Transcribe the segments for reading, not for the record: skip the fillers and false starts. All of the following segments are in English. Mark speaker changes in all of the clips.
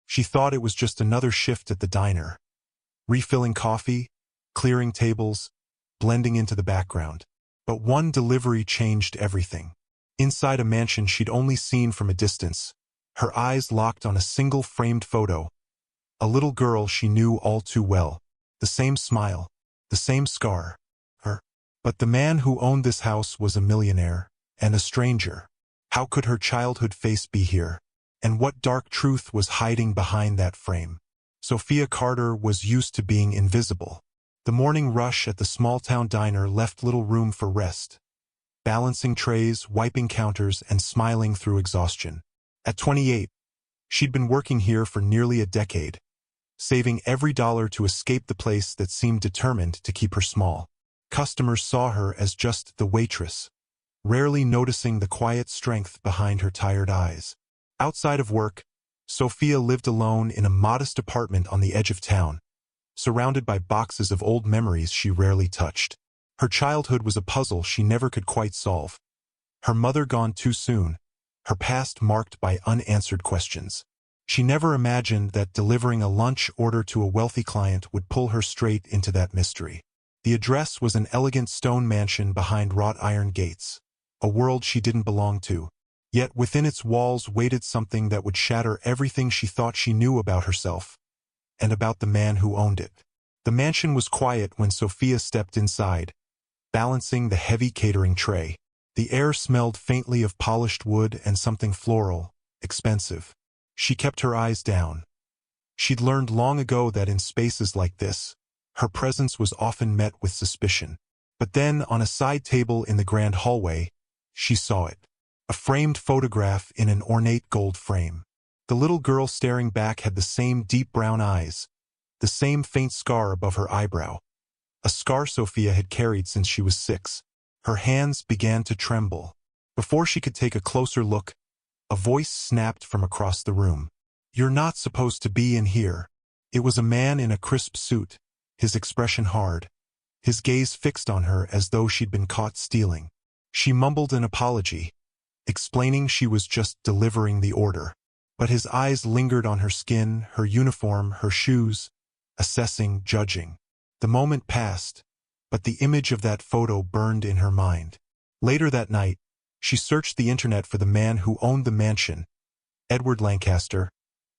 Speaker 1: She thought it was just another shift at the diner, refilling coffee, clearing tables, blending into the background. But one delivery changed everything. Inside a mansion she'd only seen from a distance, her eyes locked on a single framed photo, a little girl she knew all too well, the same smile, the same scar, her. But the man who owned this house was a millionaire, and a stranger. How could her childhood face be here? And what dark truth was hiding behind that frame? Sophia Carter was used to being invisible. The morning rush at the small-town diner left little room for rest, balancing trays, wiping counters, and smiling through exhaustion. At 28, she'd been working here for nearly a decade, saving every dollar to escape the place that seemed determined to keep her small. Customers saw her as just the waitress, rarely noticing the quiet strength behind her tired eyes. Outside of work, Sophia lived alone in a modest apartment on the edge of town, surrounded by boxes of old memories she rarely touched. Her childhood was a puzzle she never could quite solve. Her mother gone too soon, her past marked by unanswered questions. She never imagined that delivering a lunch order to a wealthy client would pull her straight into that mystery. The address was an elegant stone mansion behind wrought iron gates, a world she didn't belong to. Yet within its walls waited something that would shatter everything she thought she knew about herself, and about the man who owned it. The mansion was quiet when Sophia stepped inside, balancing the heavy catering tray. The air smelled faintly of polished wood and something floral, expensive. She kept her eyes down. She'd learned long ago that in spaces like this, her presence was often met with suspicion. But then, on a side table in the grand hallway, she saw it. A framed photograph in an ornate gold frame. The little girl staring back had the same deep brown eyes, the same faint scar above her eyebrow. A scar Sophia had carried since she was 6. Her hands began to tremble. Before she could take a closer look, a voice snapped from across the room. "You're not supposed to be in here." It was a man in a crisp suit, his expression hard, his gaze fixed on her as though she'd been caught stealing. She mumbled an apology, explaining she was just delivering the order. But his eyes lingered on her skin, her uniform, her shoes, assessing, judging. The moment passed, but the image of that photo burned in her mind. Later that night, she searched the internet for the man who owned the mansion, Edward Lancaster,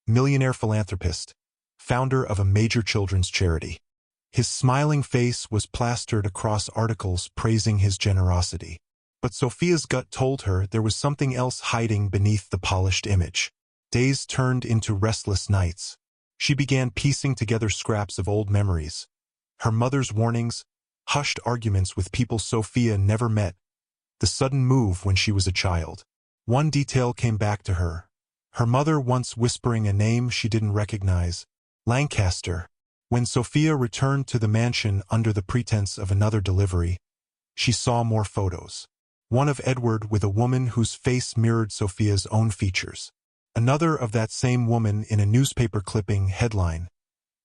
Speaker 1: millionaire philanthropist, founder of a major children's charity. His smiling face was plastered across articles praising his generosity. But Sophia's gut told her there was something else hiding beneath the polished image. Days turned into restless nights. She began piecing together scraps of old memories. Her mother's warnings, hushed arguments with people Sophia never met, the sudden move when she was a child. One detail came back to her. Her mother once whispering a name she didn't recognize, Lancaster. When Sophia returned to the mansion under the pretense of another delivery, she saw more photos. One of Edward with a woman whose face mirrored Sophia's own features. Another of that same woman in a newspaper clipping headline,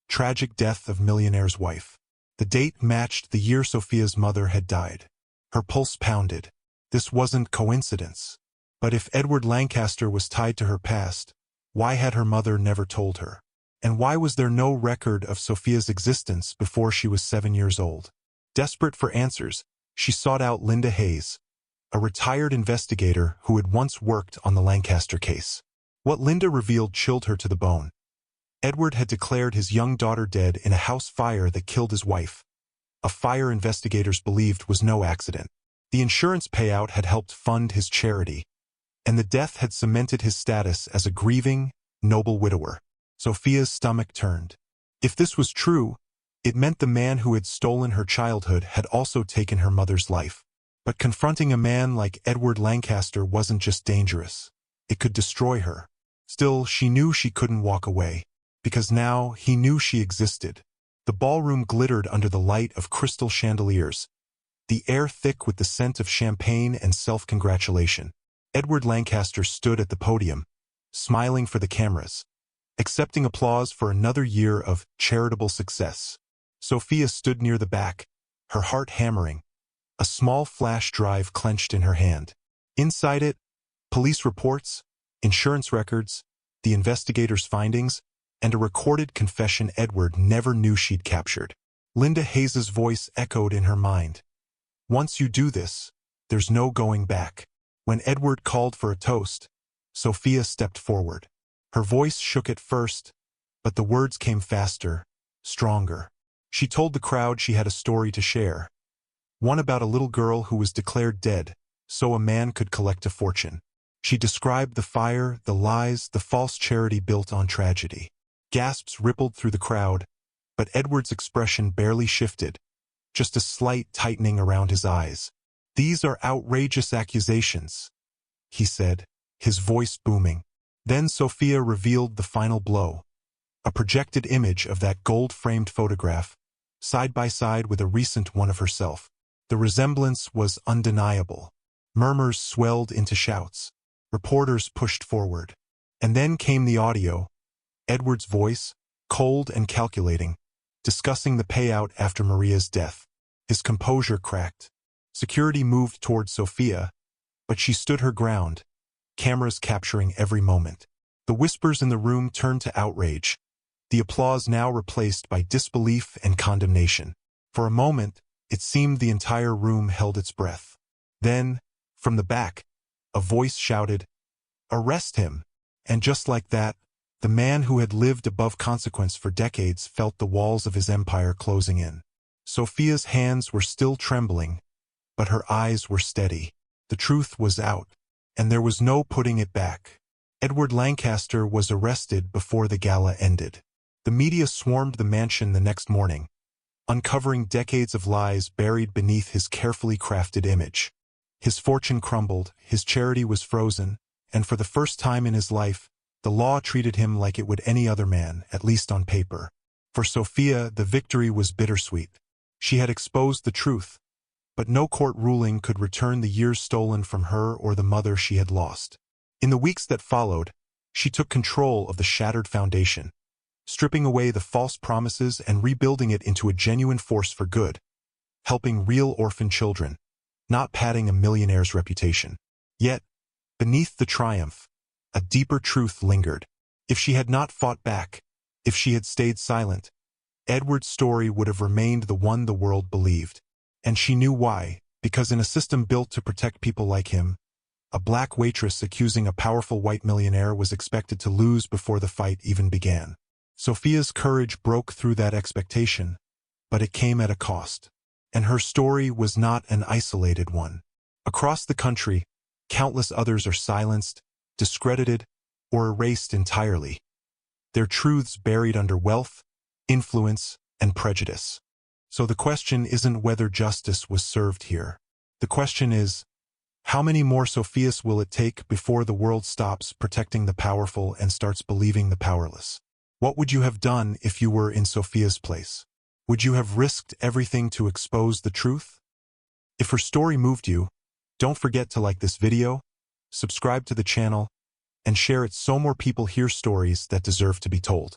Speaker 1: "Tragic Death of Millionaire's Wife." The date matched the year Sophia's mother had died. Her pulse pounded. This wasn't coincidence. But if Edward Lancaster was tied to her past, why had her mother never told her? And why was there no record of Sophia's existence before she was 7 years old? Desperate for answers, she sought out Linda Hayes, a retired investigator who had once worked on the Lancaster case. What Linda revealed chilled her to the bone. Edward had declared his young daughter dead in a house fire that killed his wife, a fire investigators believed was no accident. The insurance payout had helped fund his charity, and the death had cemented his status as a grieving, noble widower. Sophia's stomach turned. If this was true, it meant the man who had stolen her childhood had also taken her mother's life. But confronting a man like Edward Lancaster wasn't just dangerous. It could destroy her. Still, she knew she couldn't walk away, because now he knew she existed. The ballroom glittered under the light of crystal chandeliers, the air thick with the scent of champagne and self-congratulation. Edward Lancaster stood at the podium, smiling for the cameras, accepting applause for another year of charitable success. Sophia stood near the back, her heart hammering, a small flash drive clenched in her hand. Inside it, police reports, insurance records, the investigators' findings, and a recorded confession Edward never knew she'd captured. Linda Hayes's voice echoed in her mind. Once you do this, there's no going back. When Edward called for a toast, Sophia stepped forward. Her voice shook at first, but the words came faster, stronger. She told the crowd she had a story to share. One about a little girl who was declared dead, so a man could collect a fortune. She described the fire, the lies, the false charity built on tragedy. Gasps rippled through the crowd, but Edward's expression barely shifted, just a slight tightening around his eyes. These are outrageous accusations, he said, his voice booming. Then Sophia revealed the final blow. A projected image of that gold-framed photograph, side by side with a recent one of herself. The resemblance was undeniable. Murmurs swelled into shouts. Reporters pushed forward. And then came the audio. Edward's voice, cold and calculating, discussing the payout after Maria's death. His composure cracked. Security moved toward Sophia, but she stood her ground, cameras capturing every moment. The whispers in the room turned to outrage, the applause now replaced by disbelief and condemnation. For a moment, it seemed the entire room held its breath. Then, from the back, a voice shouted, "Arrest him!" And just like that, the man who had lived above consequence for decades felt the walls of his empire closing in. Sophia's hands were still trembling, but her eyes were steady. The truth was out, and there was no putting it back. Edward Lancaster was arrested before the gala ended. The media swarmed the mansion the next morning, uncovering decades of lies buried beneath his carefully crafted image. His fortune crumbled, his charity was frozen, and for the first time in his life, the law treated him like it would any other man, at least on paper. For Sophia, the victory was bittersweet. She had exposed the truth, but no court ruling could return the years stolen from her or the mother she had lost. In the weeks that followed, she took control of the shattered foundation, stripping away the false promises and rebuilding it into a genuine force for good, helping real orphan children, not padding a millionaire's reputation. Yet, beneath the triumph, a deeper truth lingered. If she had not fought back, if she had stayed silent, Edward's story would have remained the one the world believed. And she knew why, because in a system built to protect people like him, a black waitress accusing a powerful white millionaire was expected to lose before the fight even began. Sophia's courage broke through that expectation, but it came at a cost. And her story was not an isolated one. Across the country, countless others are silenced, discredited, or erased entirely. Their truths buried under wealth, influence, and prejudice. So the question isn't whether justice was served here. The question is, how many more Sophias will it take before the world stops protecting the powerful and starts believing the powerless? What would you have done if you were in Sophia's place? Would you have risked everything to expose the truth? If her story moved you, don't forget to like this video, subscribe to the channel, and share it so more people hear stories that deserve to be told.